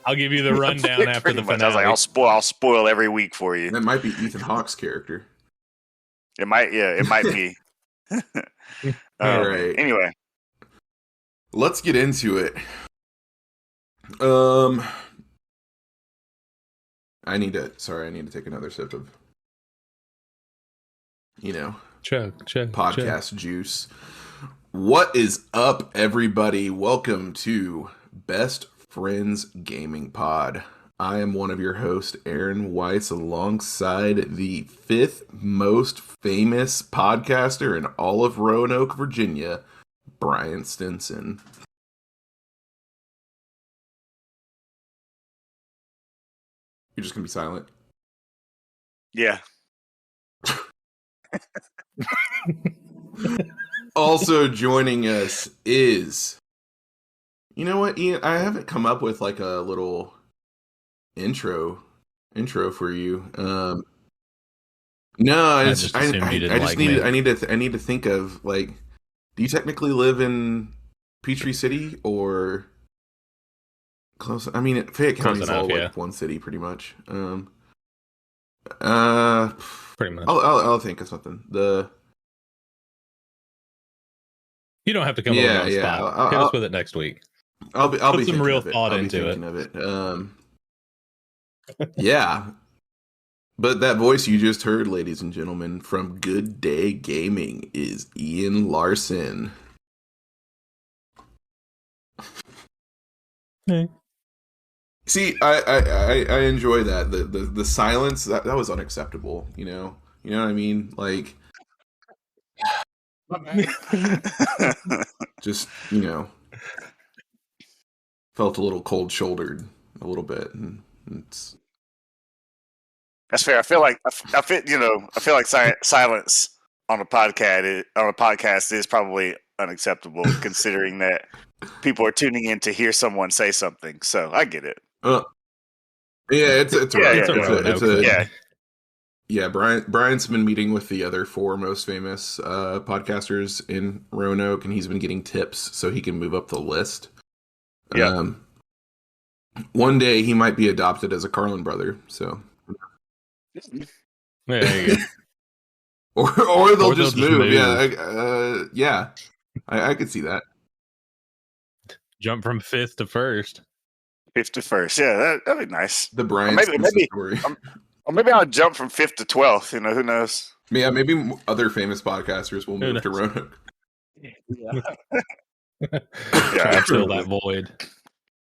I'll give you the rundown after the finale. I was like, I'll spoil every week for you. That might be Ethan Hawke's character. It might be. All right. Anyway, let's get into it. I need to take another sip of, podcast juice. What is up, everybody? Welcome to Best Friends Gaming Pod. I am one of your hosts, Aaron Weiss, alongside the fifth most famous podcaster in all of Roanoke, Virginia, Brian Stinson. You're just going to be silent? Yeah. Also joining us is... You know what, Ian? I haven't come up with like a little intro for you. No, I need to think of, like, do you technically live in Peachtree City or close? I mean, Fayette County is all like one city, pretty much. Pretty much. I'll think of something. You don't have to come up with a spot. Hit us with it next week. I'll put some real thought into it. Of it. Yeah. But that voice you just heard, ladies and gentlemen, from Good Day Gaming is Ian Larson. Hey. See, I enjoy that. The silence, that was unacceptable, you know? You know what I mean? Like, just, felt a little cold-shouldered a little bit, and it's... That's fair. I feel like silence on a podcast is probably unacceptable, considering that people are tuning in to hear someone say something. So I get it. Yeah, Brian's been meeting with the other four most famous podcasters in Roanoke, and he's been getting tips so he can move up the list. Yeah. One day he might be adopted as a Carlin brother, so. There you go. or they'll just move. Yeah. I could see that. Jump from fifth to first. Fifth to first. Yeah, that'd be nice. The Brian story. Or maybe I'll jump from fifth to 12th. Who knows? Yeah, maybe other famous podcasters will move to Roanoke. Yeah. Fill that void.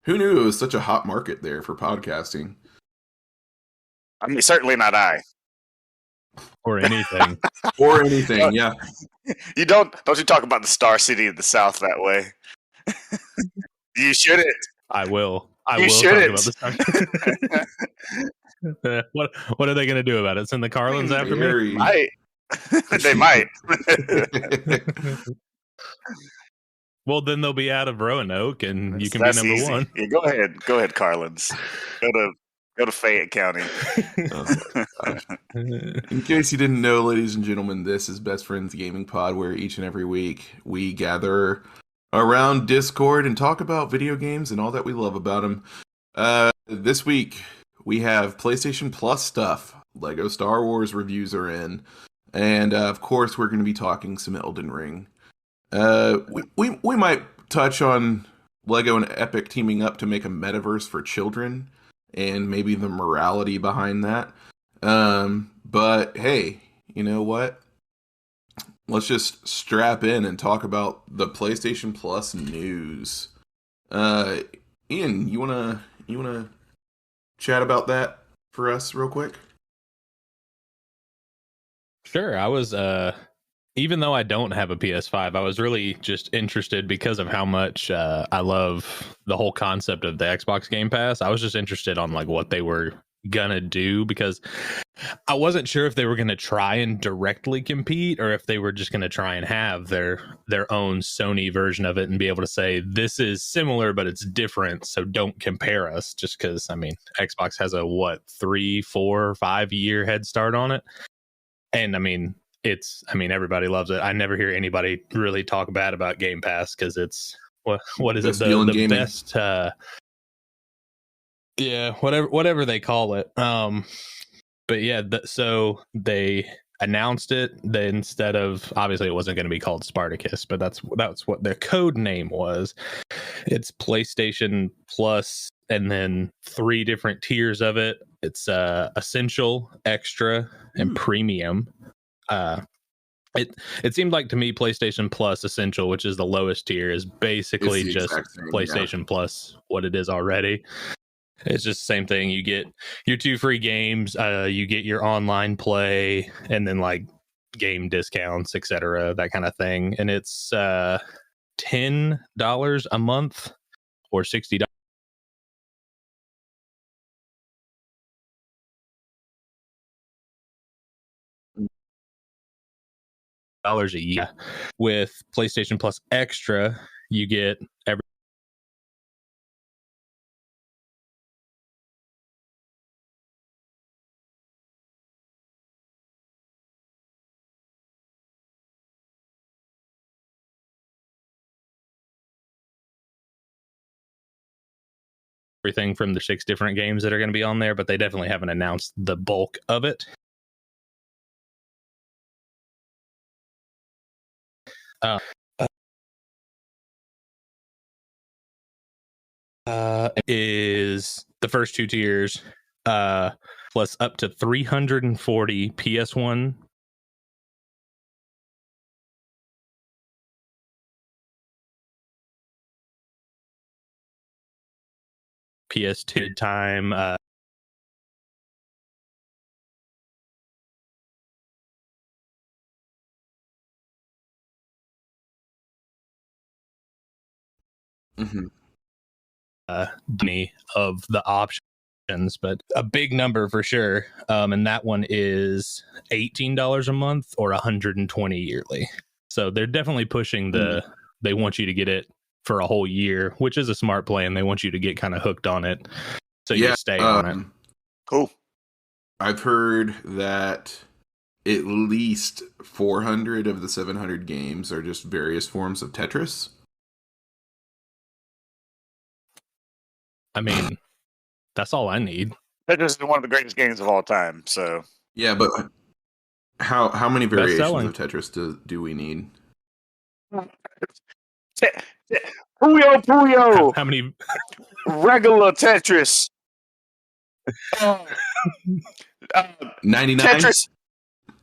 Who knew it was such a hot market there for podcasting? I mean, certainly not I. Or anything. Yeah. You don't you talk about the Star City of the South that way. You shouldn't. I will. You shouldn't. Talk about the Star. What are they going to do about it? Send the Carlins after me? They might. Well, then they'll be out of Roanoke, and you can be number easy. one. Yeah, go ahead, Carlins. Go to Fayette County. In case you didn't know, ladies and gentlemen, this is Best Friends Gaming Pod, where each and every week we gather around Discord and talk about video games and all that we love about them. This week we have PlayStation Plus stuff. Lego Star Wars reviews are in, and of course we're going to be talking some Elden Ring. We might touch on Lego and Epic teaming up to make a metaverse for children, and maybe the morality behind that. But hey, you know what? Let's just strap in and talk about the PlayStation Plus news. Ian, you wanna chat about that for us real quick? Sure. I was even though I don't have a PS5, I was really just interested because of how much I love the whole concept of the Xbox Game Pass. I was just interested on like what they were gonna do, because I wasn't sure if they were gonna try and directly compete or if they were just gonna try and have their own Sony version of it and be able to say this is similar but it's different, so don't compare us. Just because, I mean, Xbox has a 3, 4, 5 year head start on it, and I mean everybody loves it. I never hear anybody really talk bad about Game Pass because it's what is it, the best Yeah, whatever they call it. But yeah, so they announced it. Then instead of, obviously it wasn't going to be called Spartacus, but that's what their code name was. It's PlayStation Plus, and then 3 different tiers of it. It's Essential, Extra, and Premium. It seemed like to me PlayStation Plus Essential, which is the lowest tier, is basically just same, PlayStation Plus, what it is already. It's just the same thing. You get your 2 free games, you get your online play, and then like game discounts, etc., that kind of thing. And it's $10 a month or $60 a year. With PlayStation Plus Extra, you get everything from the 6 different games that are going to be on there, but they definitely haven't announced the bulk of it. Is the first 2 tiers plus up to 340 PS1 PS2 time. Of the options, but a big number for sure. And that one is $18 a month or $120 yearly. So they're definitely pushing they want you to get it for a whole year, which is a smart plan. They want you to get kind of hooked on it, so you stay on it. Cool. I've heard that at least 400 of the 700 games are just various forms of Tetris. I mean, that's all I need. Tetris is one of the greatest games of all time. So yeah, but how many variations of Tetris do we need? Puyo. How many? Regular Tetris. 99.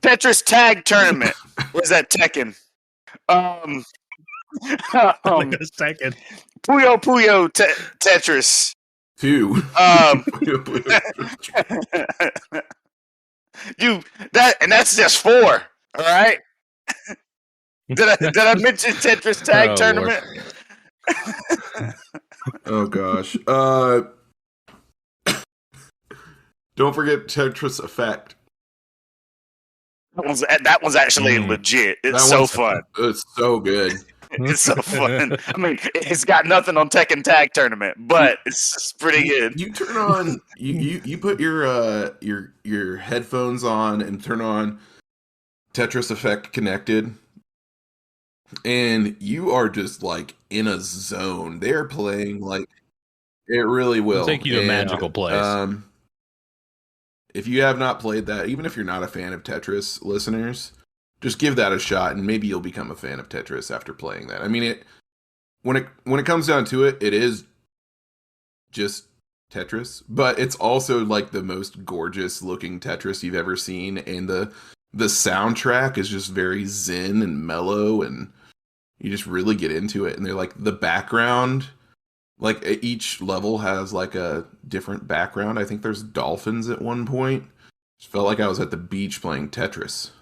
Tetris Tag Tournament. Was that Tekken? Tekken. Puyo Tetris. 2. That's just 4. All right. Did I mention Tetris Tag Tournament? Oh gosh. Don't forget Tetris Effect. That was actually legit. It's so fun. It's so good. It's so fun. I mean, it's got nothing on Tekken Tag Tournament, but it's pretty good. You turn on you put your headphones on and turn on Tetris Effect Connected, and you are just like in a zone. They're playing like it really will. It'll take you to a magical place. If you have not played that, even if you're not a fan of Tetris, listeners, just give that a shot, and maybe you'll become a fan of Tetris after playing that. I mean, when it comes down to it, it is just Tetris, but it's also like the most gorgeous looking Tetris you've ever seen, and the soundtrack is just very zen and mellow, and you just really get into it. And they're like the background, like each level has like a different background. I think there's dolphins at one point. Just felt like I was at the beach playing Tetris.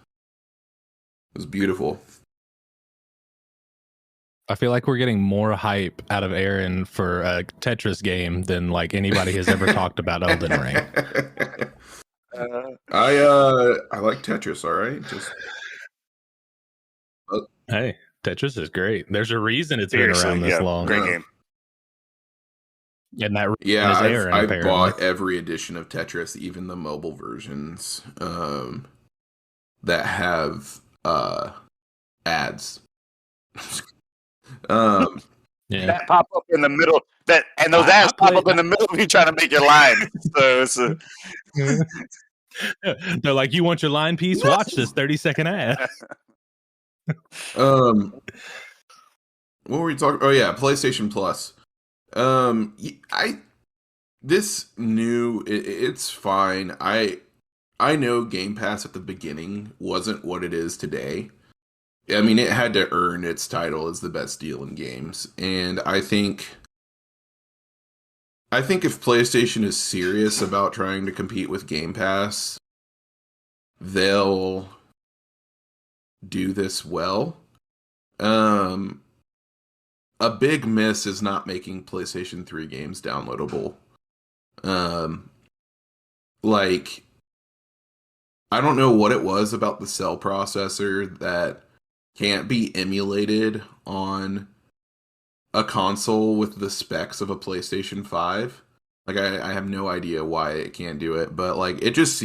It was beautiful. I feel like we're getting more hype out of Aaron for a Tetris game than like anybody has ever talked about Elden Ring. I like Tetris. All right, Hey, Tetris is great. There's a reason it's been around this long. Great game. And that is Aaron, I've bought every edition of Tetris, even the mobile versions that have ads. That pop up in the middle. and those ads pop up in the middle of you trying to make your line. So it's they're like, you want your line piece? Watch this 30-second ad. What were we talking? Oh yeah, PlayStation Plus. It's fine. I know Game Pass at the beginning wasn't what it is today. I mean, it had to earn its title as the best deal in games, and I think if PlayStation is serious about trying to compete with Game Pass, they'll do this well. A big miss is not making PlayStation 3 games downloadable. Like, I don't know what it was about the cell processor that can't be emulated on a console with the specs of a PlayStation 5. Like, I have no idea why it can't do it, but like, it just...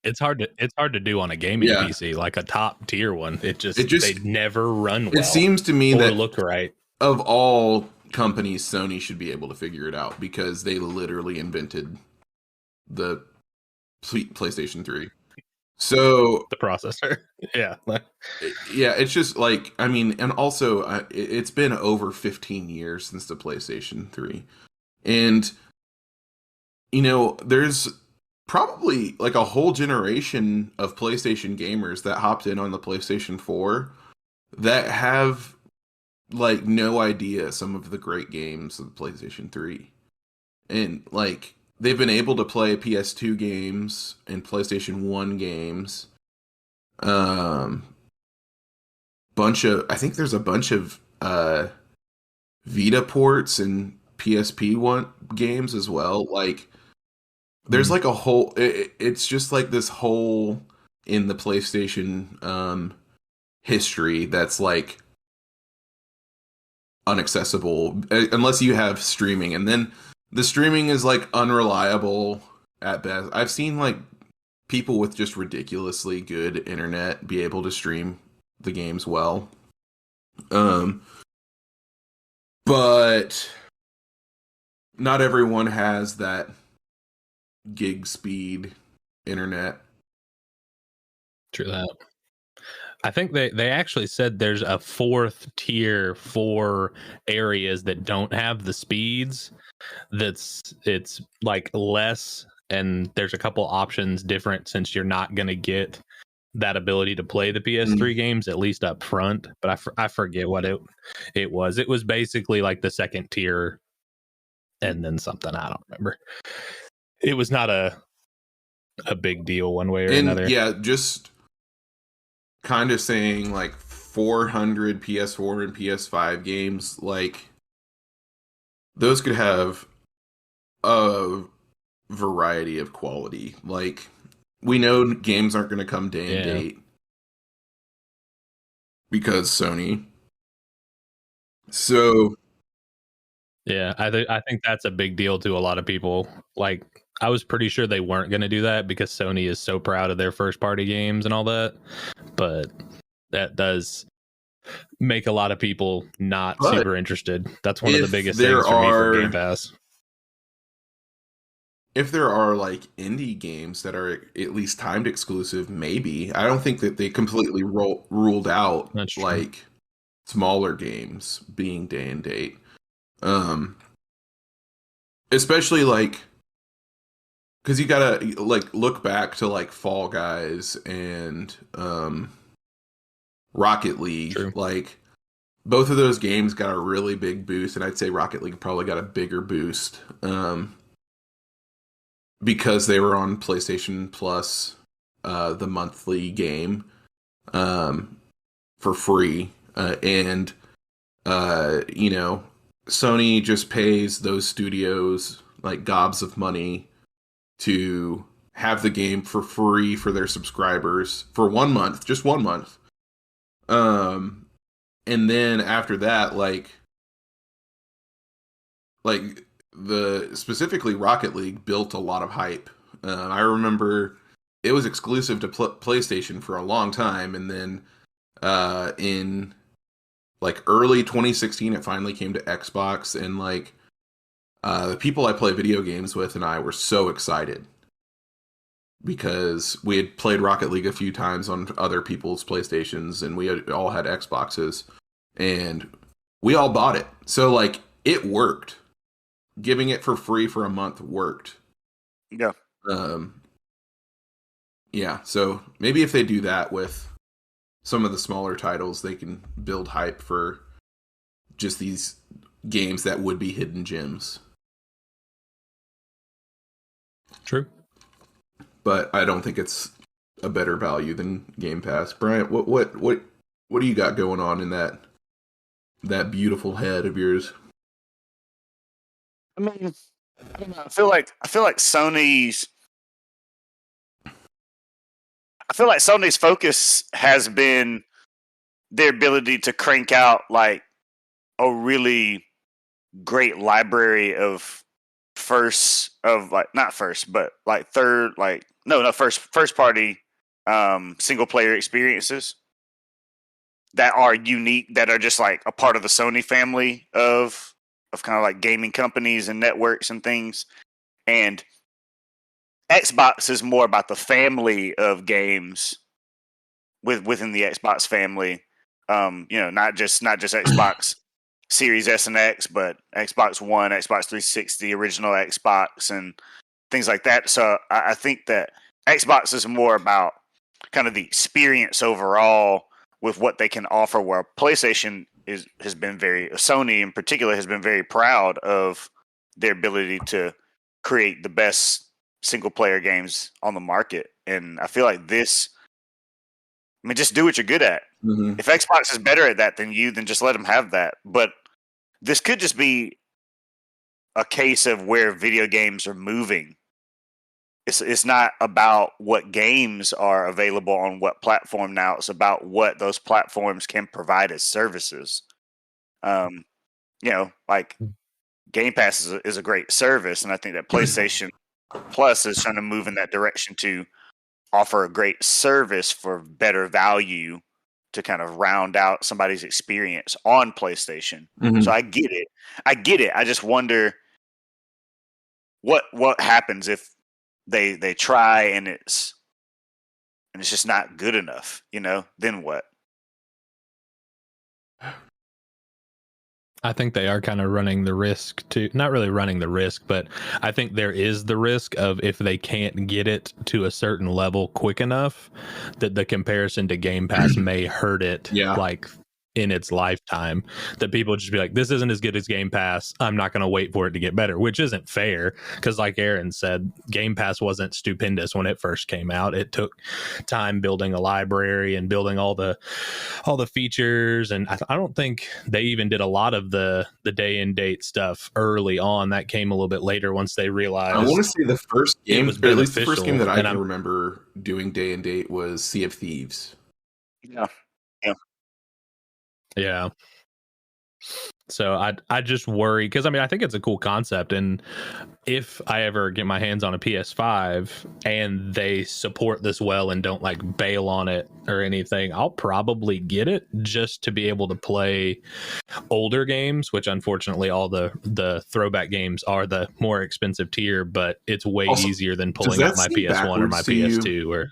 It's hard to do on a gaming PC, like a top tier one. It just they never run well. It seems to me that look right. Of all companies, Sony should be able to figure it out because they literally invented the PlayStation 3. So the processor, yeah, it's just like, I mean, and also it's been over 15 years since the PlayStation 3, and you know, there's probably like a whole generation of PlayStation gamers that hopped in on the PlayStation 4 that have like no idea some of the great games of the PlayStation 3. And like, they've been able to play PS2 games and PlayStation 1 games. I think there's a bunch of Vita ports and PSP one games as well. Like, there's like a whole, it's just like this hole in the PlayStation history that's like unaccessible unless you have streaming, and then the streaming is like unreliable at best. I've seen like people with just ridiculously good internet be able to stream the games well, but not everyone has that gig speed internet. True that. I think they actually said there's a fourth tier for areas that don't have the speeds. It's like less, and there's a couple options different since you're not going to get that ability to play the PS3 games, at least up front. But I forget what it was. It was basically like the second tier and then something. I don't remember. It was not a big deal one way or another. Yeah, just kind of saying like 400 PS4 and PS5 games, like those could have a variety of quality. Like, we know games aren't going to come day and date because Sony. So yeah, I think that's a big deal to a lot of people. Like, I was pretty sure they weren't going to do that because Sony is so proud of their first party games and all that. But that does make a lot of people not super interested. That's one of the biggest things for me for Game Pass. If there are like indie games that are at least timed exclusive, maybe. I don't think that they completely ruled out like smaller games being day and date. Especially like, because you gotta like look back to like Fall Guys and Rocket League. True. Like, both of those games got a really big boost, and I'd say Rocket League probably got a bigger boost because they were on PlayStation Plus, the monthly game, for free, and you know, Sony just pays those studios like gobs of money to have the game for free for their subscribers for 1 month, just 1 month. And then after that, like specifically Rocket League built a lot of hype. I remember it was exclusive to PlayStation for a long time, and then in like early 2016, it finally came to Xbox, and like the people I play video games with and I were so excited because we had played Rocket League a few times on other people's PlayStations, and we all had Xboxes, and we all bought it. So like it worked. Giving it for free for a month worked. Yeah. Yeah, so maybe if they do that with some of the smaller titles, they can build hype for just these games that would be hidden gems. True. But I don't think it's a better value than Game Pass. Bryant, what do you got going on in that beautiful head of yours? I mean, I don't know. I feel like Sony's focus has been their ability to crank out like a really great library of first party single player experiences that are unique, that are just like a part of the Sony family of kind of like gaming companies and networks and things. And Xbox is more about the family of games within the Xbox family. Not just Xbox Series S and X, but Xbox One, Xbox 360, original Xbox, and things like that. So I think that Xbox is more about kind of the experience overall with what they can offer, where PlayStation Sony in particular has been very proud of their ability to create the best single player games on the market. And I feel like just do what you're good at. Mm-hmm. If Xbox is better at that than you, then just let them have that. But this could just be a case of where video games are moving. It's not about what games are available on what platform now. It's about what those platforms can provide as services. Like Game Pass is a great service, and I think that PlayStation Plus is trying to move in that direction to offer a great service for better value to kind of round out somebody's experience on PlayStation. Mm-hmm. So I get it. I just wonder what happens if they try and it's just not good enough, then what? I think they are kind of running the risk not really running the risk, but I think there is the risk of, if they can't get it to a certain level quick enough, that the comparison to Game Pass may hurt it. Yeah. Like in its lifetime, that people just be like, this isn't as good as Game Pass, I'm not going to wait for it to get better, which isn't fair, because like Aaron said, Game Pass wasn't stupendous when it first came out. It took time building a library and building all the features, and I don't think they even did a lot of the day and date stuff early on. That came a little bit later, once they realized. I want to say the first game, was or at least the first game that I and can remember doing day and date was Sea of Thieves. Yeah. So I just worry, because I think it's a cool concept, and if I ever get my hands on a PS5 and they support this well and don't like bail on it or anything, I'll probably get it just to be able to play older games, which unfortunately all the throwback games are the more expensive tier, but it's way Also, easier than pulling out my PS1 or my PS2 or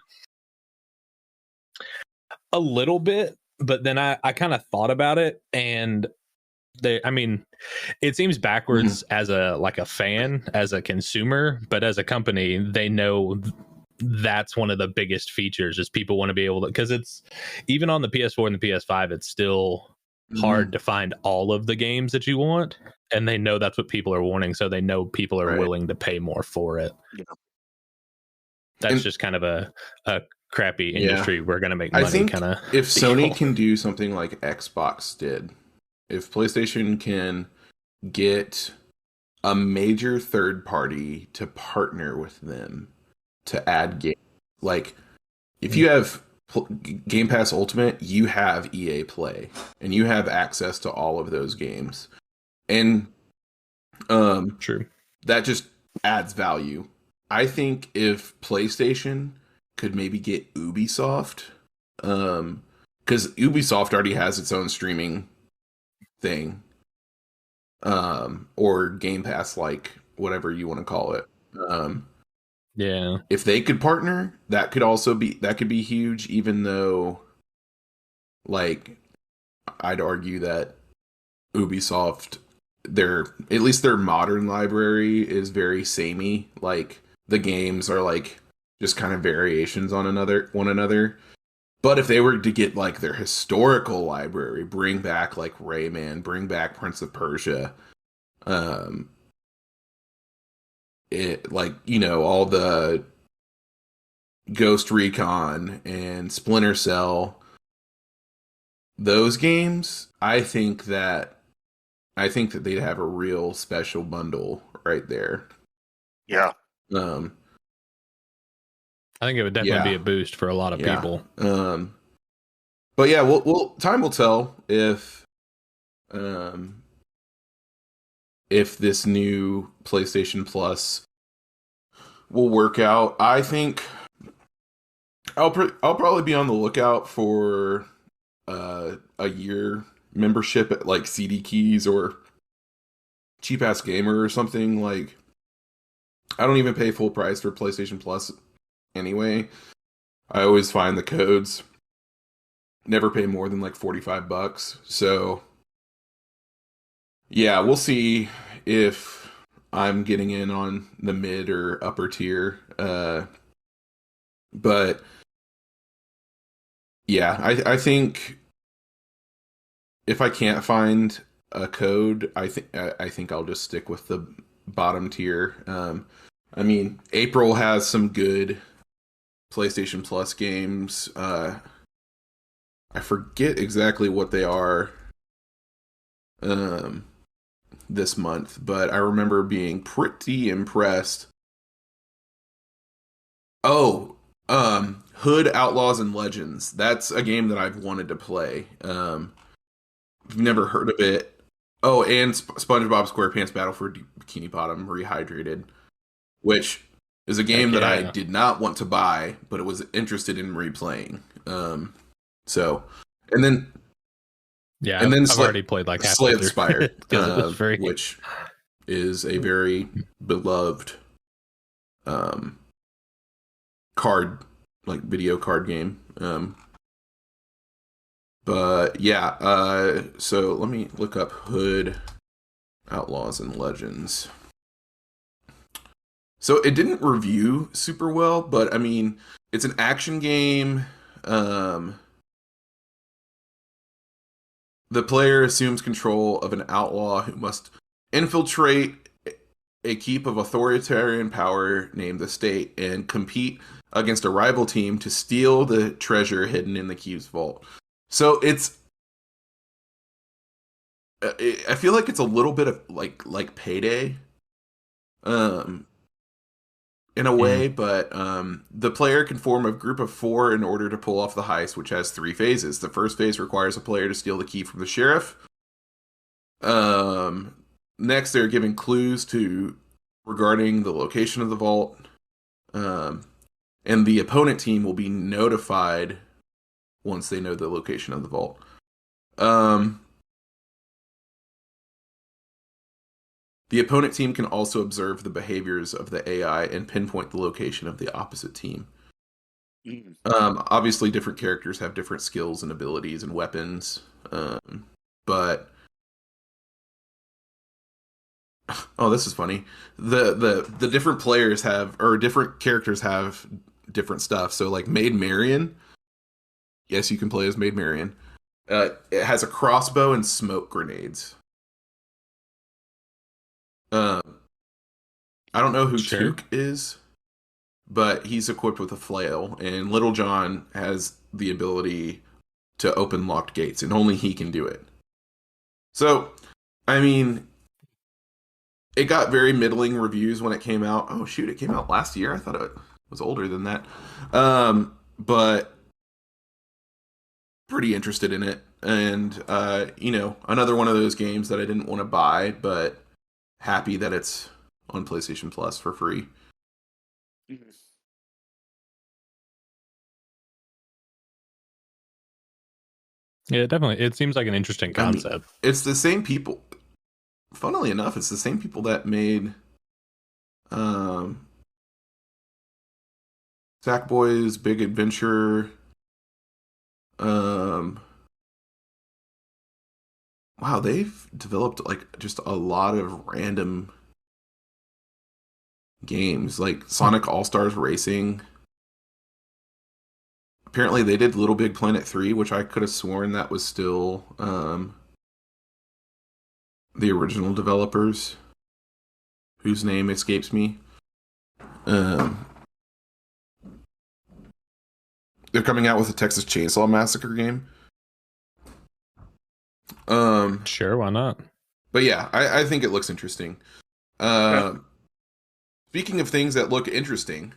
a little bit. But then I kind of thought about it, and it seems backwards as a fan, as a consumer, but as a company, they know that's one of the biggest features, is people want to be able to, because it's even on the PS4 and the PS5, it's still hard to find all of the games that you want, and they know that's what people are wanting, so they know people are willing to pay more for it. That's just kind of a crappy industry. We're going to make money kind of. If Sony can do something like Xbox did, if PlayStation can get a major third party to partner with them to add games, like if you have Game Pass Ultimate, you have EA Play, and you have access to all of those games, and true, that just adds value. I think if PlayStation could maybe get Ubisoft, because Ubisoft already has its own streaming thing, or Game Pass, like whatever you want to call it. Yeah. If they could partner, that could be huge, even though, like, I'd argue that Ubisoft, at least their modern library is very samey. Like, the games are like just kind of variations on one another. But if they were to get like their historical library, bring back like Rayman, bring back Prince of Persia, um, it, like, all the Ghost Recon and Splinter Cell, those games, I think that they'd have a real special bundle right there. Yeah. I think it would definitely be a boost for a lot of people. But yeah, time will tell if this new PlayStation Plus will work out. I think I'll probably be on the lookout for a year membership at like CD Keys or Cheap Ass Gamer or something. Like, I don't even pay full price for PlayStation Plus anyway. I always find the codes. Never pay more than like $45. So yeah, we'll see if I'm getting in on the mid or upper tier. But yeah, I think if I can't find a code, I think I'll just stick with the bottom tier. I mean, April has some good PlayStation Plus games. I forget exactly what they are this month, but I remember being pretty impressed. Oh, Hood Outlaws and Legends. That's a game that I've wanted to play. I've never heard of it. Oh, and SpongeBob SquarePants Battle for Bikini Bottom Rehydrated, which is a game that I did not want to buy, but it was interested in replaying. So, and then I've already played like half Slay the Spire, because it was free, which is a very beloved video card game. But yeah, so let me look up Hood Outlaws and Legends. So it didn't review super well, but I mean, it's an action game. The player assumes control of an outlaw who must infiltrate a keep of authoritarian power named the State and compete against a rival team to steal the treasure hidden in the keep's vault. So I feel like it's a little bit of like Payday, in a way, but the player can form a group of 4 in order to pull off the heist, which has 3 phases. The first phase requires a player to steal the key from the sheriff. Next, they're given clues regarding the location of the vault, and the opponent team will be notified once they know the location of the vault. The opponent team can also observe the behaviors of the AI and pinpoint the location of the opposite team. Obviously, different characters have different skills and abilities and weapons, but oh, this is funny. The different players different characters have different stuff. So, like Maid Marian, yes, you can play as Maid Marian. It has a crossbow and smoke grenades. I don't know who Took is, but he's equipped with a flail, and Little John has the ability to open locked gates, and only he can do it. So, I mean, it got very middling reviews when it came out. Oh shoot, it came out last year. I thought it was older than that. But pretty interested in it, and another one of those games that I didn't want to buy, but happy that it's on PlayStation Plus for free. Yeah, definitely. It seems like an interesting concept. It's the same people. Funnily enough, it's the same people that made Sackboy's Big Adventure. Wow, they've developed like just a lot of random games, like Sonic All Stars Racing. Apparently, they did Little Big Planet 3, which I could have sworn that was still the original developers, whose name escapes me. They're coming out with a Texas Chainsaw Massacre game. Sure, why not? But yeah, I think it looks interesting. Speaking of things that look interesting,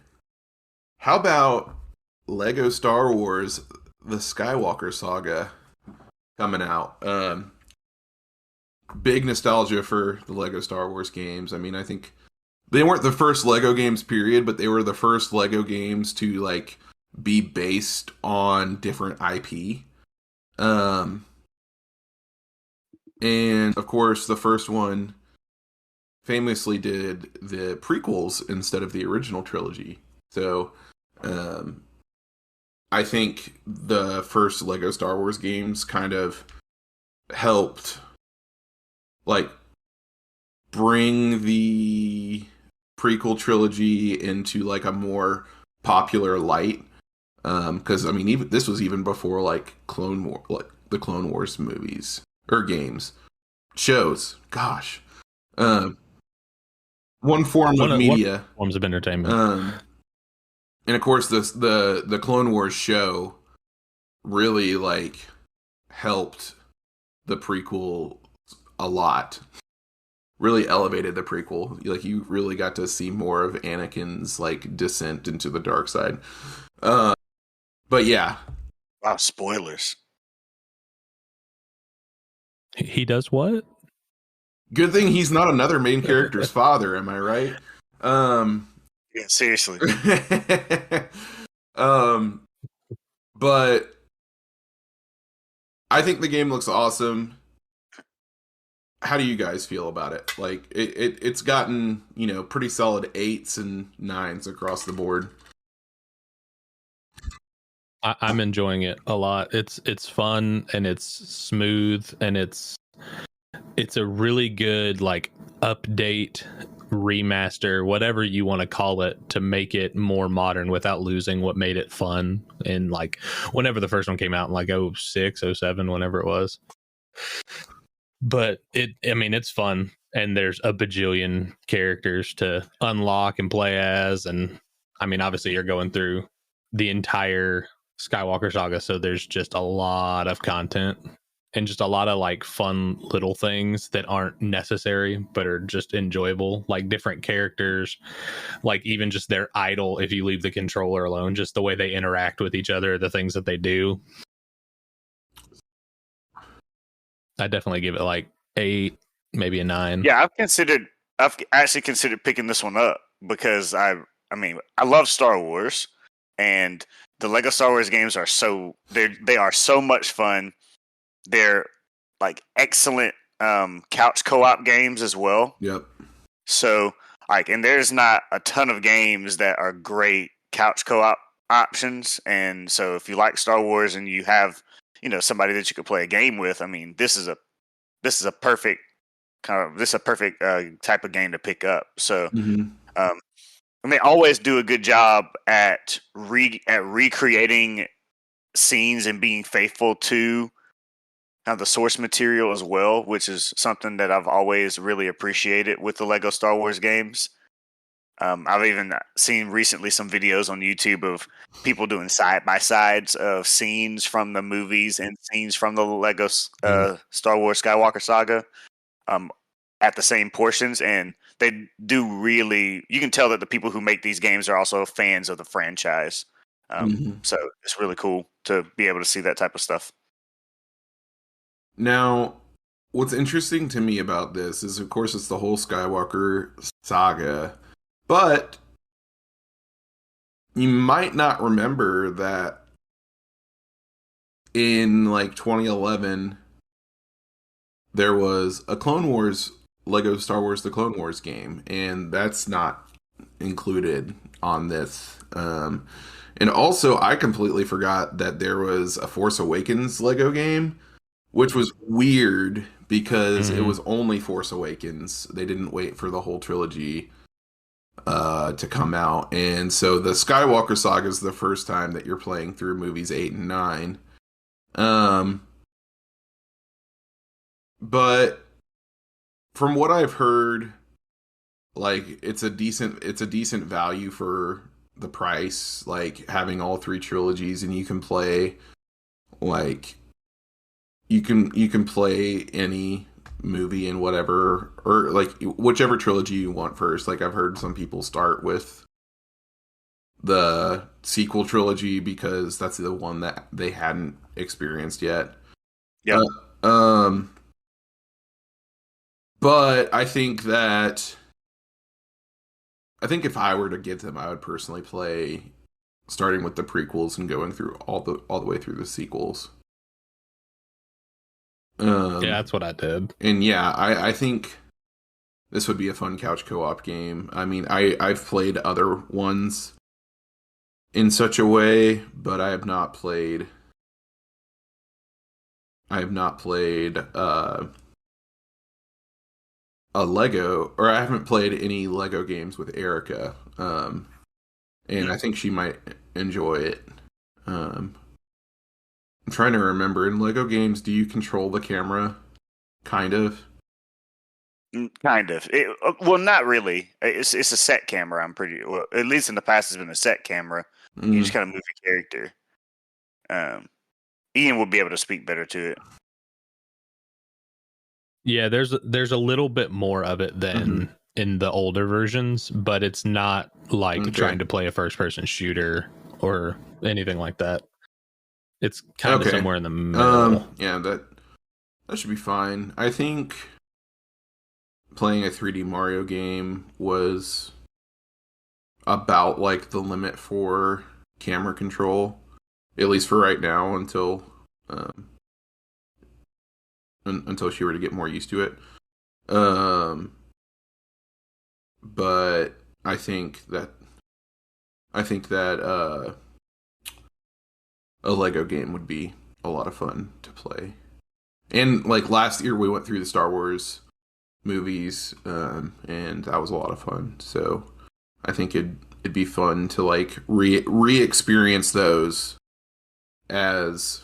how about Lego Star Wars: The Skywalker Saga coming out? Big nostalgia for the Lego Star Wars games. I mean, I think they weren't the first Lego games, period, but they were the first Lego games to like be based on different IP. And of course, the first one famously did the prequels instead of the original trilogy. So, I think the first Lego Star Wars games kind of helped, like, bring the prequel trilogy into like a more popular light. Because I mean, even this was even before like Clone War, like the Clone Wars movies or games, shows. Gosh, one form of media, forms of entertainment. And of course, the Clone Wars show really like helped the prequel a lot. Really elevated the prequel. Like you really got to see more of Anakin's like descent into the dark side. But yeah. Wow, spoilers. He does what? Good thing he's not another main character's father, am I right? Yeah, seriously. But I think the game looks awesome. How do you guys feel about it? Like it's gotten, you know, pretty solid 8s and 9s across the board. I'm enjoying it a lot. It's fun and it's smooth and it's a really good like update, remaster, whatever you want to call it, to make it more modern without losing what made it fun. And like whenever the first one came out in like 06, 07, whenever it was. But it's fun, and there's a bajillion characters to unlock and play as, and I mean obviously you're going through the entire Skywalker saga, so there's just a lot of content and just a lot of like fun little things that aren't necessary but are just enjoyable, like different characters, like even just their idol, if you leave the controller alone, just the way they interact with each other, the things that they do. I definitely give it like 8, maybe a 9. Yeah, I've actually considered picking this one up because I love Star Wars, and the Lego Star Wars games are they are so much fun. They're like excellent couch co-op games as well. Yep. So and there's not a ton of games that are great couch co-op options, and so if you like Star Wars and you have, you know, somebody that you could play a game with, I mean, this is a perfect type of game to pick up. So, and they always do a good job at recreating scenes and being faithful to kind of the source material as well, which is something that I've always really appreciated with the Lego Star Wars games. I've even seen recently some videos on YouTube of people doing side-by-sides of scenes from the movies and scenes from the Lego Star Wars Skywalker Saga at the same portions, and they do really, you can tell that the people who make these games are also fans of the franchise. So it's really cool to be able to see that type of stuff. Now, what's interesting to me about this is, of course, it's the whole Skywalker saga, but you might not remember that in like 2011, there was a Clone Wars Lego Star Wars: The Clone Wars game, and that's not included on this. And also, I completely forgot that there was a Force Awakens Lego game, which was weird because it was only Force Awakens. They didn't wait for the whole trilogy to come out, and so the Skywalker Saga is the first time that you're playing through movies 8 and 9. But from what I've heard, like it's a decent value for the price, like having all three trilogies, and you can play like you can play any movie in whatever, or like whichever trilogy you want first. Like I've heard some people start with the sequel trilogy because that's the one that they hadn't experienced yet. Yeah. But I think if I were to get them, I would personally play starting with the prequels and going through all the way through the sequels. Yeah, that's what I did. And yeah, I think this would be a fun couch co-op game. I mean, I've played other ones in such a way, but I have not played a Lego, or I haven't played any Lego games with Erica. And I think she might enjoy it. I'm trying to remember, in Lego games, do you control the camera? Kind of. Kind of. Well, not really. It's a set camera. I'm pretty well. At least in the past, it's been a set camera. You just kind of move your character. Ian would be able to speak better to it. Yeah, there's a little bit more of it than in the older versions, but it's not like trying to play a first-person shooter or anything like that. It's kind of somewhere in the middle. Yeah, that should be fine. I think playing a 3D Mario game was about like the limit for camera control, at least for right now, until she were to get more used to it. But I think that a Lego game would be a lot of fun to play. And like last year, we went through the Star Wars movies, and that was a lot of fun. So I think it'd be fun to like re-experience those as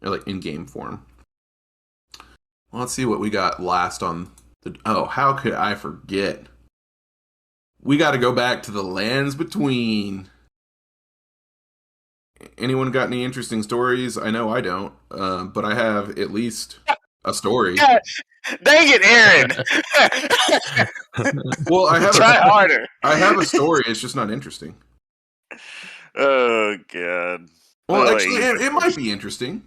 like in game form. Well, let's see what we got last on the. Oh, how could I forget? We got to go back to the Lands Between. Anyone got any interesting stories? I know I don't, but I have at least a story. God, dang it, Aaron! Well, Try harder. I have a story. It's just not interesting. Oh God. Well, actually, it might be interesting.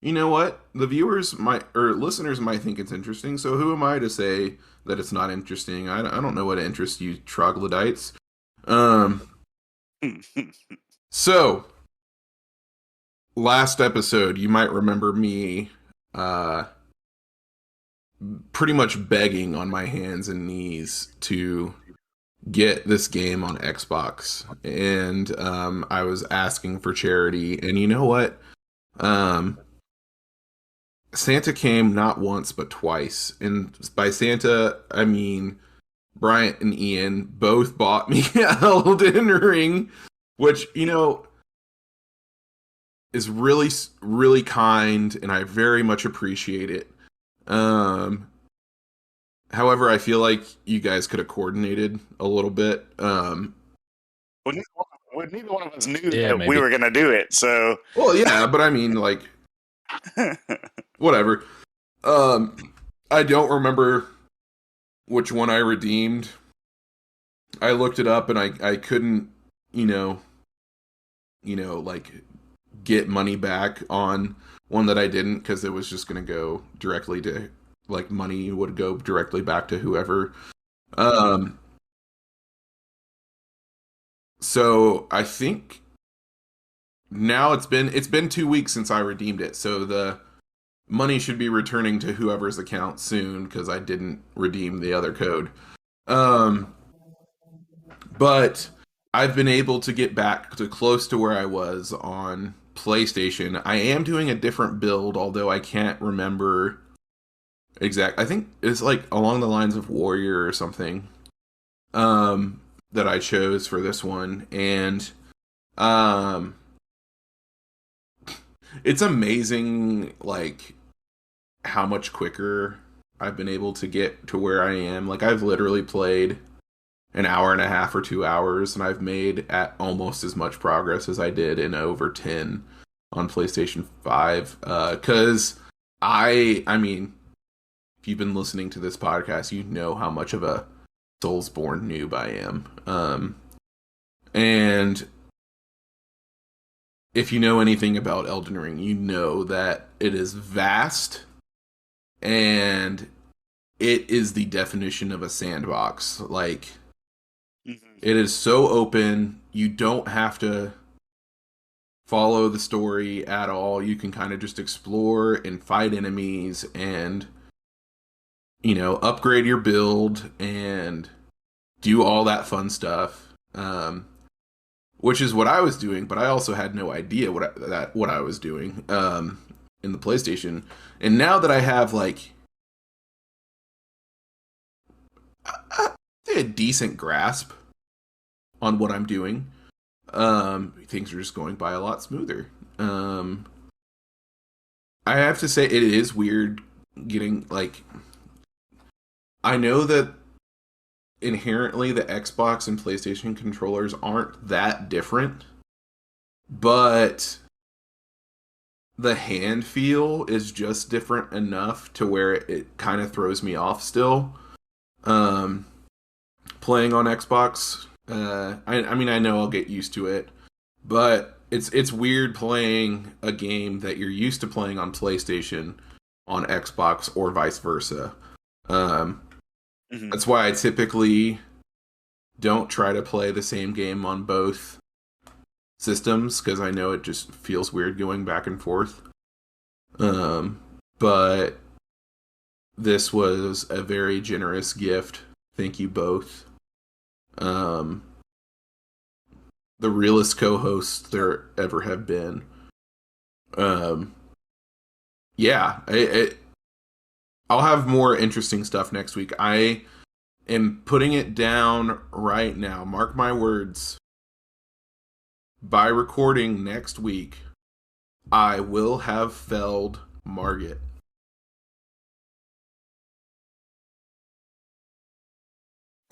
You know what? The viewers might, or listeners might think it's interesting. So who am I to say that it's not interesting? I don't know what interests you troglodytes. So last episode, you might remember me pretty much begging on my hands and knees to get this game on Xbox, and I was asking for charity. And you know what? Santa came not once but twice, and by Santa I mean Bryant and Ian both bought me Elden Ring, which, you know, is really, really kind, and I very much appreciate it. However, I feel like you guys could have coordinated a little bit. Well, neither one of us knew that maybe. we were going to do it, so. Well, yeah, but I mean, like, whatever. I don't remember which one I redeemed. I looked it up, and I couldn't, you know, like, get money back on one that I didn't, because it was just going to go directly to, like, money would go directly back to whoever. So I think now it's been 2 weeks since I redeemed it, so the money should be returning to whoever's account soon because I didn't redeem the other code. But I've been able to get back to close to where I was on PlayStation. I am doing a different build, although I can't remember exact. I think it's like along the lines of Warrior or something. That I chose for this one, and it's amazing, like how much quicker I've been able to get to where I am. Like I've literally played an hour and a half or 2 hours, and I've made at almost as much progress as I did in over 10 on PlayStation 5. Because I mean, if you've been listening to this podcast, you know how much of a Soulsborne noob I am. And if you know anything about Elden Ring, you know that it is vast and it is the definition of a sandbox. Like, it is so open, you don't have to follow the story at all. You can kind of just explore and fight enemies and, you know, upgrade your build and do all that fun stuff. Which is what I was doing, but I also had no idea what I was doing in the PlayStation. And now that I have like a decent grasp on what I'm doing, things are just going by a lot smoother. I have to say, it is weird getting like. I know that inherently the Xbox and PlayStation controllers aren't that different, but the hand feel is just different enough to where it kind of throws me off still. Playing on Xbox, I mean, I know I'll get used to it, but it's weird playing a game that you're used to playing on PlayStation on Xbox or vice versa. That's why I typically don't try to play the same game on both systems, because I know it just feels weird going back and forth. But this was a very generous gift. Thank you both. The realest co-hosts there ever have been. Yeah, I'll have more interesting stuff next week. I am putting it down right now. Mark my words. By recording next week, I will have felled Margit.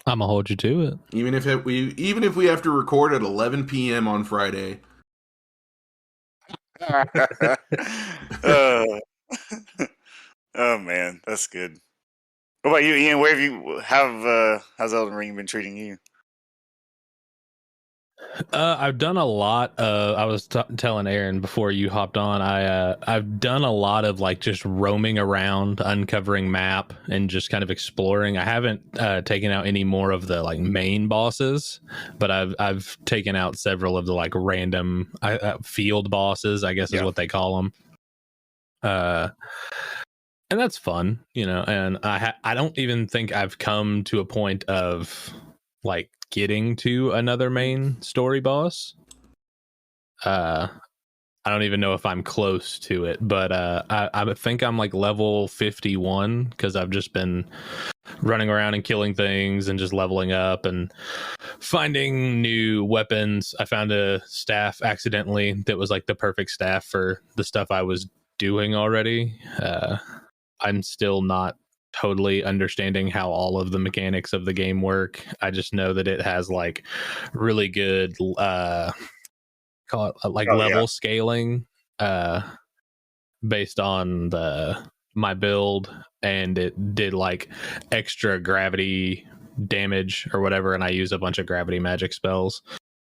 I'm gonna hold you to it. Even if we have to record at 11 p.m. on Friday. Oh man, that's good. What about you, Ian? Where how's Elden Ring been treating you? I've done a lot. I was telling Aaron before you hopped on. I've done a lot of like just roaming around, uncovering map, and just kind of exploring. I haven't taken out any more of the like main bosses, but I've taken out several of the like random field bosses, I guess is what they call them. And that's fun, you know. And I don't even think I've come to a point of like getting to another main story boss. I don't even know if I'm close to it, but I think I'm like level 51 because I've just been running around and killing things and just leveling up and finding new weapons. I found a staff accidentally that was like the perfect staff for the stuff I was doing already. I'm still not totally understanding how all of the mechanics of the game work. I just know that it has like really good call it like level scaling based on my build, and it did like extra gravity damage or whatever, and I use a bunch of gravity magic spells,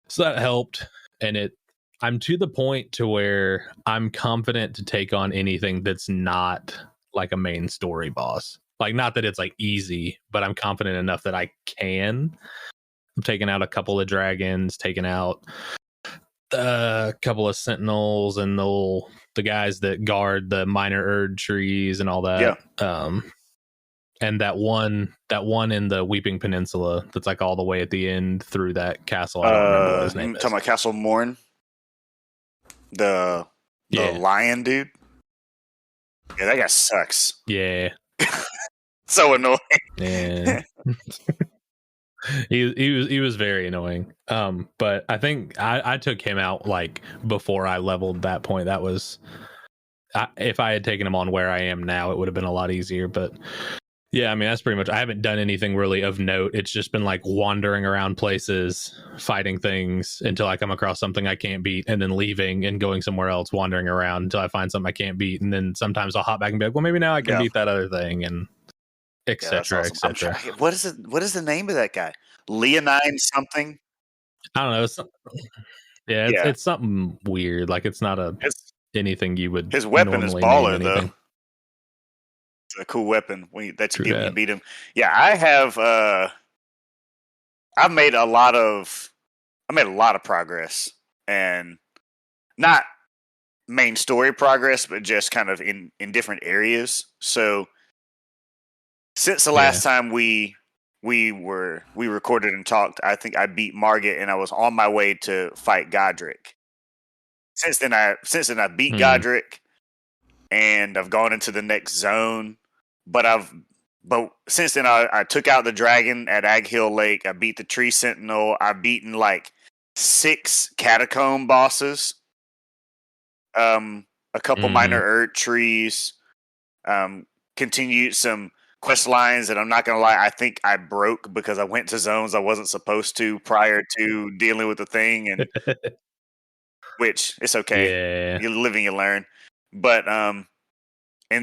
so that helped. And I'm to the point to where I'm confident to take on anything that's not like a main story boss. Like, not that it's like easy, but I'm confident enough that I can. I'm taking out a couple of dragons, taking out a couple of sentinels and the guys that guard the minor erd trees and all that. Yeah. And that one in the Weeping Peninsula that's like all the way at the end through that castle. I don't remember what his name is. Talking about Castle Morn, the lion dude. Yeah, that guy sucks. Yeah. So annoying. Yeah. he was very annoying. But I think I took him out like before I leveled that point. That was if I had taken him on where I am now, it would have been a lot easier. But yeah, I mean, that's pretty much. I haven't done anything really of note. It's just been like wandering around places, fighting things until I come across something I can't beat, and then leaving and going somewhere else, wandering around until I find something I can't beat, and then sometimes I'll hop back and be like, well, maybe now I can beat that other thing, and etc. Awesome. etc. What is the name of that guy? Leonine something? I don't know. It's something weird. Like it's not anything you would. His weapon is baller though. It's a cool weapon that you get when you beat him. Yeah, I have. I've made a lot of progress, and not main story progress, but just kind of in different areas. So since the last time we recorded and talked, I think I beat Margit, and I was on my way to fight Godric. Since then I beat Godric, and I've gone into the next zone. But since then I took out the dragon at Ag Hill Lake. I beat the Tree Sentinel. I've beaten like 6 catacomb bosses. A couple minor Erd trees. Continued some quest lines that I'm not gonna lie, I think I broke because I went to zones I wasn't supposed to prior to dealing with the thing, and which it's okay. Yeah. You live and you learn. But and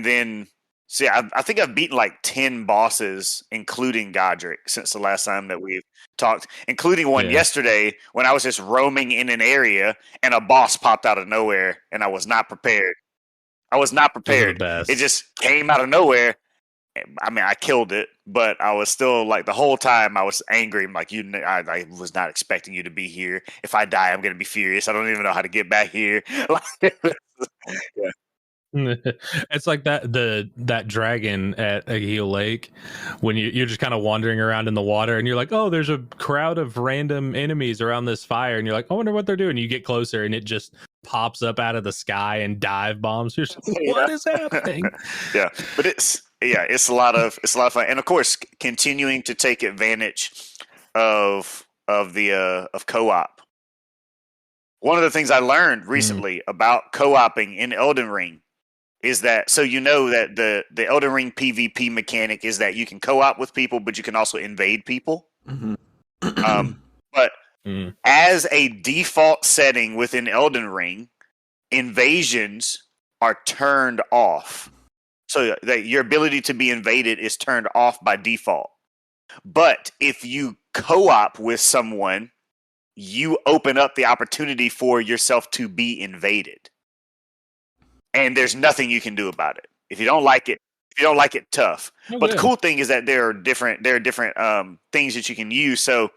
then see, I think I've beaten like 10 bosses, including Godric, since the last time that we've talked, including one yesterday when I was just roaming in an area and a boss popped out of nowhere and I was not prepared. It just came out of nowhere. I mean, I killed it, but I was still like the whole time I was angry. I'm like, I was not expecting you to be here. If I die, I'm going to be furious. I don't even know how to get back here. Yeah. It's like that dragon at Agil Lake when you're just kind of wandering around in the water and you're like, oh, there's a crowd of random enemies around this fire, and you're like, I wonder what they're doing. You get closer and it just pops up out of the sky and dive bombs. You're just like, what is happening? Yeah, but it's a lot of fun, and of course continuing to take advantage of co-op. One of the things I learned recently about co-oping in Elden Ring is that, so you know that the Elden Ring PvP mechanic is that you can co-op with people, but you can also invade people. But as a default setting within Elden Ring, invasions are turned off. So that your ability to be invaded is turned off by default. But if you co-op with someone, you open up the opportunity for yourself to be invaded. And there's nothing you can do about it. If you don't like it, tough. But the cool thing is that there are different things that you can use. So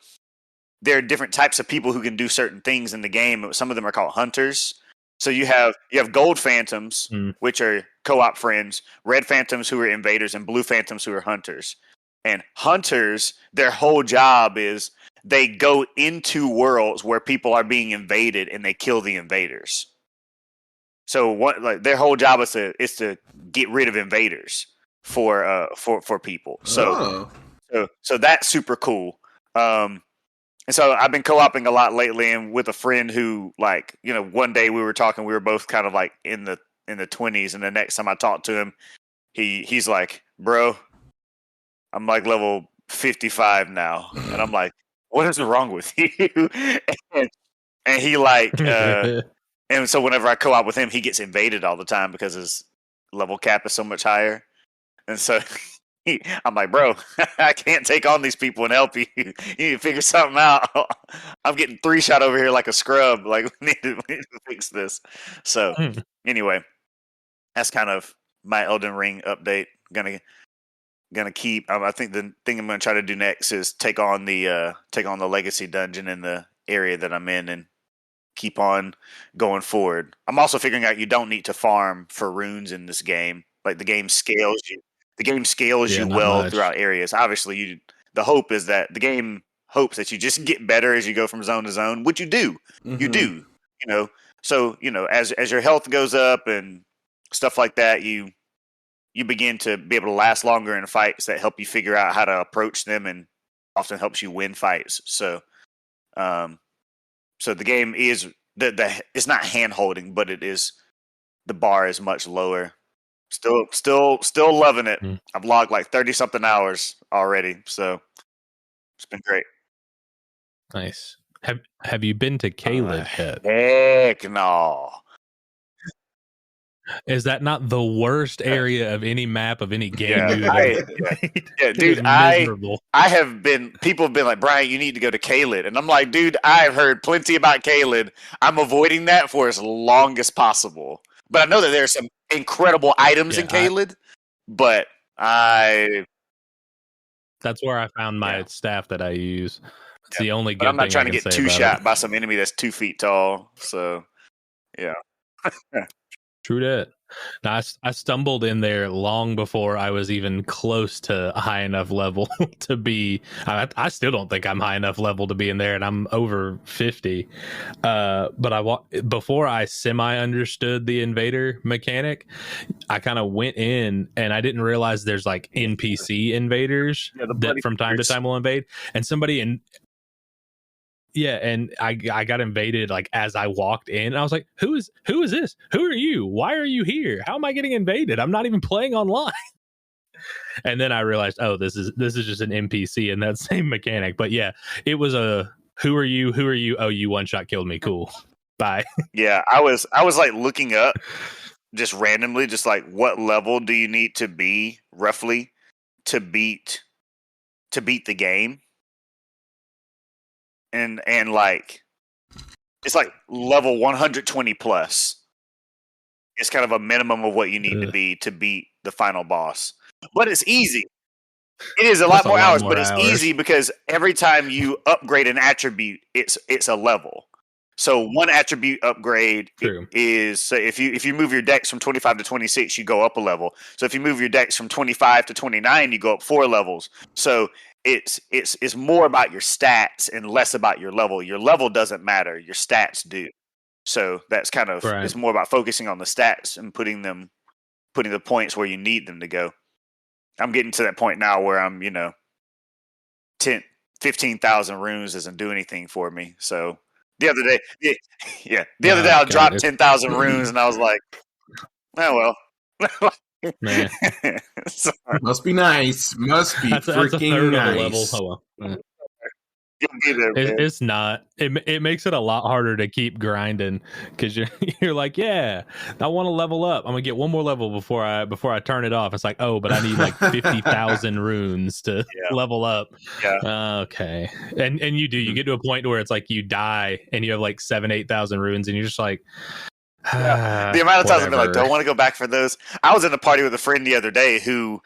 there are different types of people who can do certain things in the game. Some of them are called hunters. So you have gold phantoms, which are co-op friends, red phantoms who are invaders, and blue phantoms who are hunters. And hunters, their whole job is they go into worlds where people are being invaded and they kill the invaders. So their whole job is to get rid of invaders for people. So that's super cool. And so I've been co-oping a lot lately, and with a friend who, like, you know, one day we were talking, we were both kind of like in the 20s, and the next time I talked to him, he's like, bro, I'm like level 55 now, and I'm like, what is wrong with you? and he like, and so whenever I co-op with him, he gets invaded all the time because his level cap is so much higher, and so. I'm like, bro, I can't take on these people and help you. You need to figure something out. I'm getting 3-shot over here like a scrub. Like, we need to fix this. So, anyway, that's kind of my Elden Ring update. Gonna keep. I think the thing I'm gonna try to do next is take on the legacy dungeon in the area that I'm in, and keep on going forward. I'm also figuring out you don't need to farm for runes in this game. Like the game scales you. The game scales you not well much. throughout areas. Obviously, the hope is that the game hopes that you just get better as you go from zone to zone, which you do. You do. So as your health goes up and stuff like that, you begin to be able to last longer in fights that help you figure out how to approach them, and often helps you win fights. So the game is it's not hand holding, but it is, the bar is much lower. Still loving it. I've logged like 30 something hours already, so it's been great. Nice. Have you been to Caelid yet? Heck no. Is that not the worst area of any map of any game Yeah, you have ever played? dude, miserable. People have been like, Brian, you need to go to Caelid. And I'm like, dude, I've heard plenty about Caelid. I'm avoiding that for as long as possible. But I know that there are some incredible items in Caelid, but that's where I found my staff that I use. It's the only good thing. I'm not trying to get two-shot by some enemy that's 2 feet tall. So, yeah. True that. Now, I stumbled in there long before I was even close to a high enough level to be. I still don't think I'm high enough level to be in there, and I'm over 50. But before I semi understood the invader mechanic, I kind of went in and I didn't realize there's like NPC invaders that from time to time will invade, and somebody in. Yeah, and I got invaded like as I walked in, and I was like, "Who is this? Who are you? Why are you here? How am I getting invaded? I'm not even playing online." And then I realized, oh, this is just an NPC in that same mechanic. But yeah, it was a who are you? Who are you? Oh, you one shot killed me. Cool. Bye. Yeah, I was like looking up just randomly, just like what level do you need to be roughly to beat the game? And like it's like level 120 plus. It's kind of a minimum of what you need to be to beat the final boss. But it's easy. It is a lot more hours, but it's easy because every time you upgrade an attribute, it's a level. So one attribute upgrade is, so if you move your dex from 25 to 26, you go up a level. So if you move your dex from 25 to 29, you go up 4 levels. So it's more about your stats and less about your level. Your level doesn't matter, your stats do. So that's kind of it's more about focusing on the stats and putting the points where you need them to go. I'm getting to that point now where I'm 15,000 runes doesn't do anything for me. So the other day, the other day I dropped 10,000 runes and I was like, oh well. Man. Must be nice. Must be freaking nice. Oh, well. It's not. It makes it a lot harder to keep grinding because you're like, yeah, I want to level up. I'm gonna get one more level before I turn it off. It's like, oh, but I need like 50,000 runes to level up. Yeah. Okay. And you get to a point where it's like you die and you have like 8,000 runes and you're just like. The amount of times I've been like, don't want to go back for those. I was in a party with a friend the other day who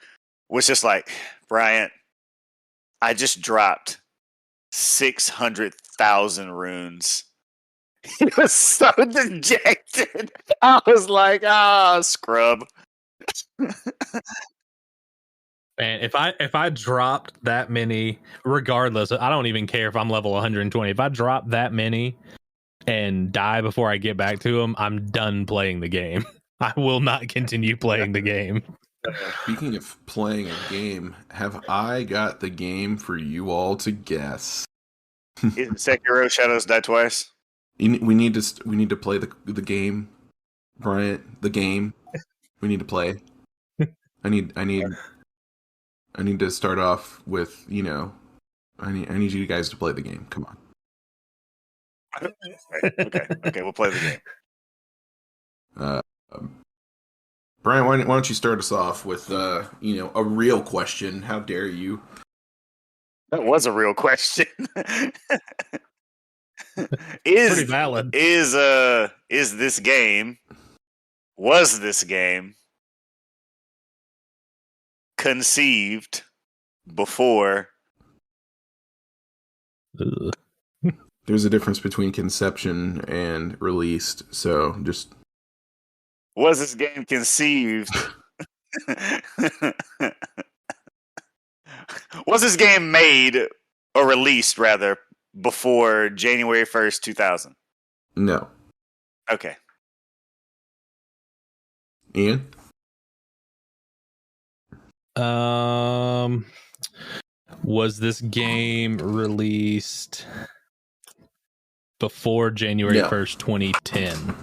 was just like, Bryant, I just dropped 600,000 runes. He was so dejected. I was like, scrub. Man, if I dropped that many, regardless, I don't even care if I'm level 120. If I drop that many and die before I get back to them, I'm done playing the game. I will not continue playing the game. Speaking of playing a game, have I got the game for you all to guess? Is Sekiro Shadows Die Twice? We need to play the game, Bryant. The game we need to play. I need to start off with I need you guys to play the game. Come on. Okay, we'll play the game. Brian, why don't you start us off with a real question? How dare you? That was a real question. Pretty valid. Was this game conceived before There's a difference between conception and released. So just Was this game conceived? Was this game made or released rather before January 1st, 2000? no. Okay. Ian? Was this game released before January No. 1st, 2010?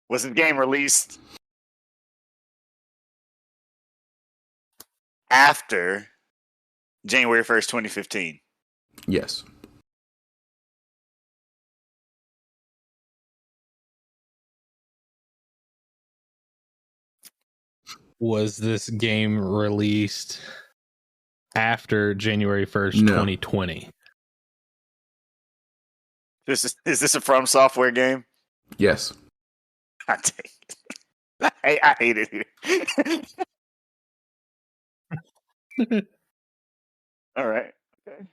Was this game released after January 1st, 2015? Yes. Was this game released after January 1st, No. 2020? Is this a From Software game? Yes. I take it. I hate it here. All right. Okay.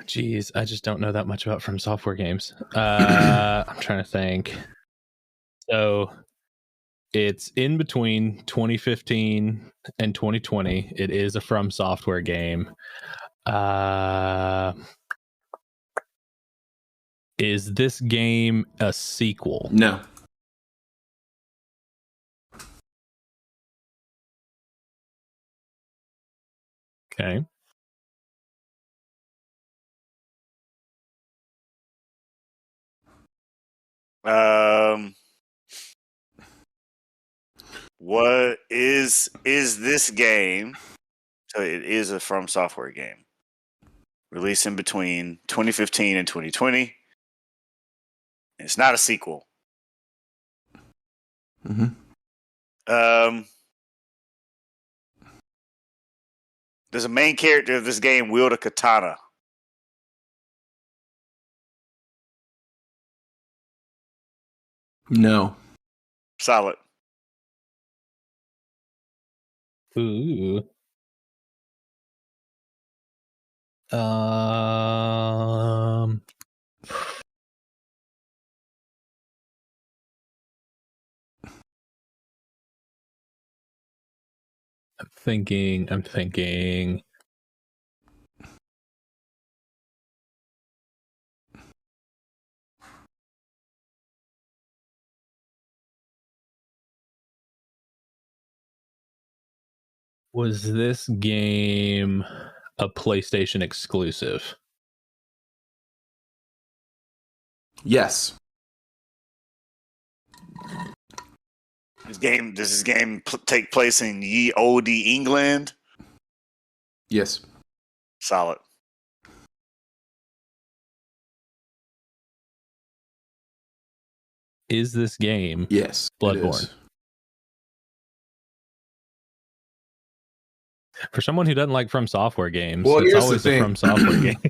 Geez, I just don't know that much about From Software games. I'm trying to think. So it's in between 2015 and 2020. It is a From Software game. Is this game a sequel? No. Okay. What is this game? So it is a From Software game. Released in between 2015 and 2020. It's not a sequel. Mm-hmm. Does a main character of this game wield a katana? No. Solid. Ooh. I'm thinking. Was this game a PlayStation exclusive? Yes. Does this game take place in ye olde England? Yes. Solid. Is this game Yes. Bloodborne? For someone who doesn't like From Software games, Well, it's here's always the a thing. From Software game.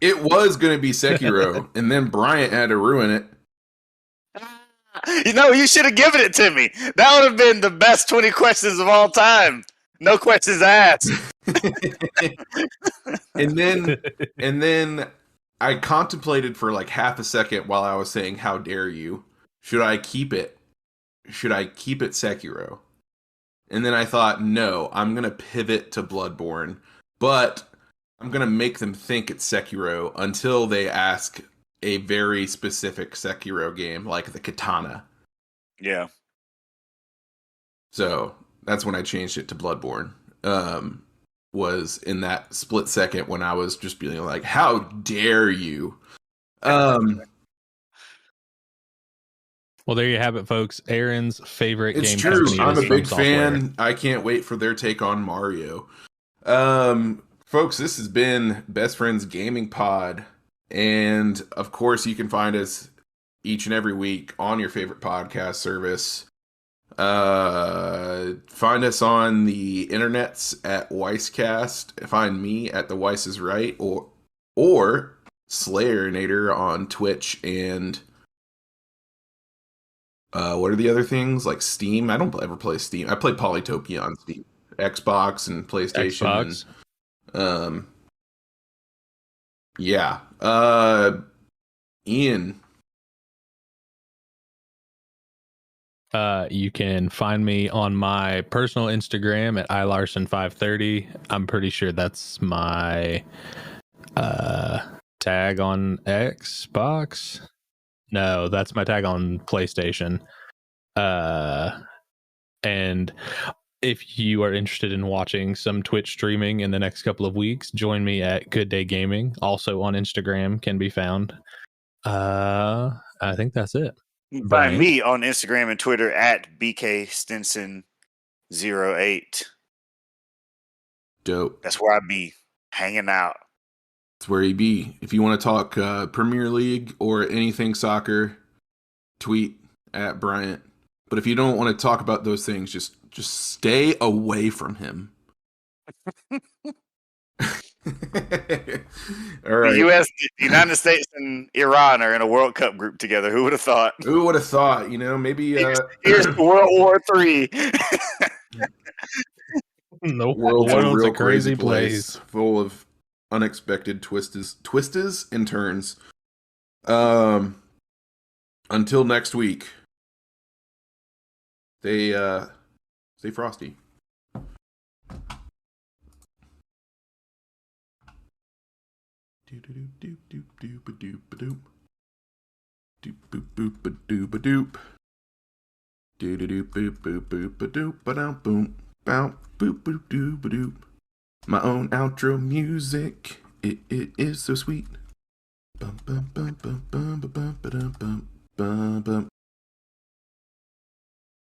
It was going to be Sekiro, and then Bryant had to ruin it. You know, you should have given it to me. That would have been the best 20 questions of all time. No questions asked. and then I contemplated for like half a second while I was saying, "How dare you? Should I keep it? Should I keep it Sekiro?" And then I thought, "No, I'm going to pivot to Bloodborne, but I'm going to make them think it's Sekiro until they ask a very specific Sekiro game like the Katana." Yeah. So that's when I changed it to Bloodborne. Was in that split second when I was just being like, "How dare you?" Well, there you have it, folks. Aaron's favorite It's game true. company I'm is a From big Software. fan. I can't wait for their take on Mario. Folks, this has been Best Friends Gaming Pod. And of course, you can find us each and every week on your favorite podcast service. Find us on the internets at Weisscast. Find me at The Weiss is Right or Slayerinator on Twitch and What are the other things like Steam? I don't ever play Steam. I play Polytopia on Steam, Xbox and PlayStation, Xbox. and yeah. Ian, You can find me on my personal Instagram at ilarson530. I'm pretty sure that's my tag on Xbox. No, that's my tag on PlayStation. And if you are interested in watching some Twitch streaming in the next couple of weeks, join me at Good Day Gaming. Also on Instagram can be found. I think that's it. You can Brian? find me on Instagram and Twitter at BKStinson08. dope. That's where I be hanging out. That's where he be. If you want to talk Premier League or anything soccer, tweet at Bryant. But if you don't want to talk about those things, just stay away from him. All right. The United States and Iran are in a World Cup group together. Who would have thought? Who would have thought? You know, maybe Here's World War III. The world's a real crazy place full of unexpected twists and turns. Until next week, stay frosty. My own outro music, it is so sweet.